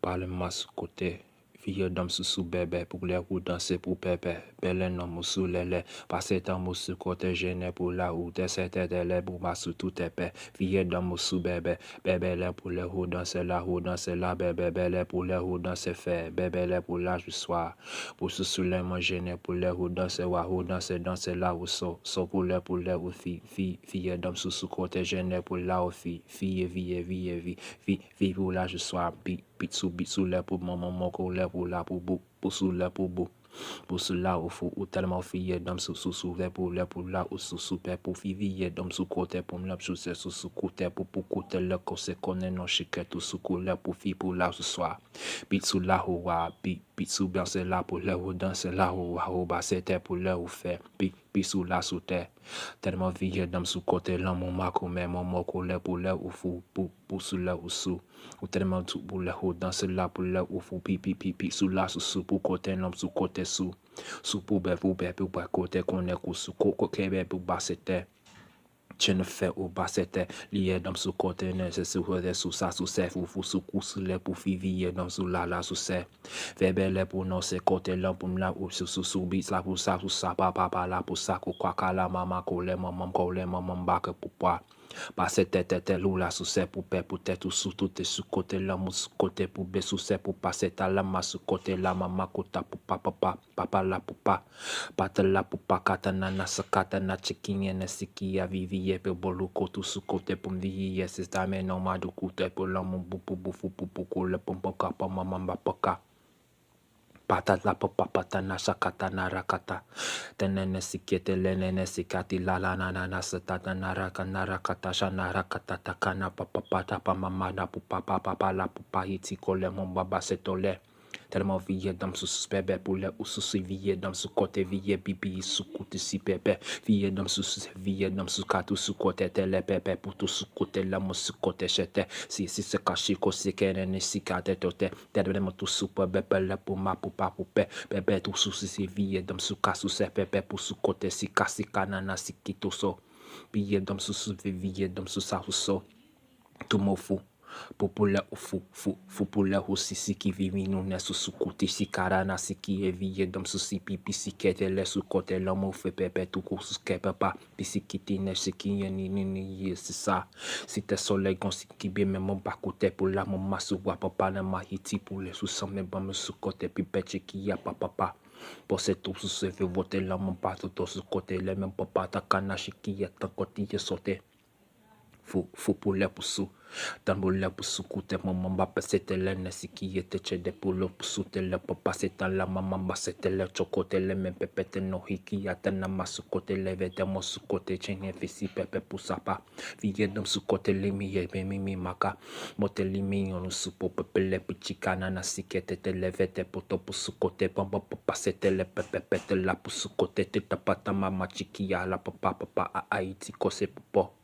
Parle-moi sous côté. Fille d'homme sous bébé, pour les roues danser pour pépé. Belle homme sous les lait. Passer temps sous côté gêné pour la route. C'était de lait pour ma sous tout épais. Fille d'homme sous bébé. Bébé lait pour les roues danser la bébé. Belle pour les roues danser fait. Bébé lait pour la du soir. Pour sous les moi gêné pour les roues danser danser là ou so pour les ou fille d'homme sous côté gêné pour la ou fille pour la du soir. Bitsou là pour maman là pour la pour sous là pour cela au fou ou tellement fille d'homme sous pour là ou sous père pour fille d'homme sous côté pour me sous côté pour côté le qu'on se connaît non chiquet tout sous couleur pour fille pour là ce soir bitsou là ou bitsou bien c'est là pour là ou dans c'est là ou bas c'était pour là ou faire bitsou là sous terre tellement fille d'homme sous côté là mon maco mais mon moco là pour là ou fou pour sous là ou sous ou tellement tout pour là ou dans c'est là pour là ou fou pi sous là sous pour côté l'homme sous côté sous pour côté qu'on est sous côté pour bas c'était tu ne fais au bas c'était lié dans ce côté ne c'est sous ça sous c'est fou sous les pour vivre dans sous là sous c'est fait belle pour non c'est côté là pour là ou sous bis là pour ça sous ça papa là pour ça quoi la maman maman bac pour pas passer tête ou là sous c'est pour père pour tête ou sous tout est sous côté là sous côté pour b sous c'est pour passer ta la main sous côté là maman kota pour papa là pour pas patala pour pas katana sakatana chicken na siki ya vivi pe bolu kotu sous côté pour me yes c'est ta mais non ma du côté pour l'homme pour le pompo kapa maman paka patala papa patana sakatana rakata tenene sikete lenene sikati la na satana rakata shana rakata takana papa papa mama da papa la papa iti kole mon baba setole tellement vie dans ce bébé pour les ou sous vie dans ce côté vie bibi sous côté si bébé vie dans ce vie dans ce cas sous côté télé bébé pour tout sous côté là mon sous côté j'étais si c'est caché que c'est qu'elle ne s'y carte toté tellement tout sous bébé là pour ma pour pas pour bébé tout sous si vie dans ce cas sous c'est bébé pour sous côté si casse canana si qui tout ça vie dans ce vie dans ce ça tout mon fou popula fou pour la aussi qui vit nous ne sous côté si carana si qui est vie dans ce si pipi si qui est là sous côté l'homme fait pépé tout court sous que papa puis si qui t'ine si qui ni c'est ça si t'es soleil qu'on si qui bien même pas côté pour la maman sous papa na mahiti pour les sous sans même pas sous côté puis petit qui y a papa pour cette tout se fait voter là mon pas tout sous côté les même papa ta kanashi qui y a ta côté sauter faut pour les poussous dans le poussou côté maman ba c'était le nasi qui était chez des pour le poussou le papa c'était la maman ba c'était le chocoté le même pépé no hiki atana masu côté le vêtements sous côté chien fisi pépé pour ça pas fille dans sous côté les mi maka motel limi on sous pour pépé le petit canana si qui était le vêtements pour to pour sous côté papa c'était le pépé la pour sous côté tata pata mama chiki ya la papa a Haïti ko c'est pour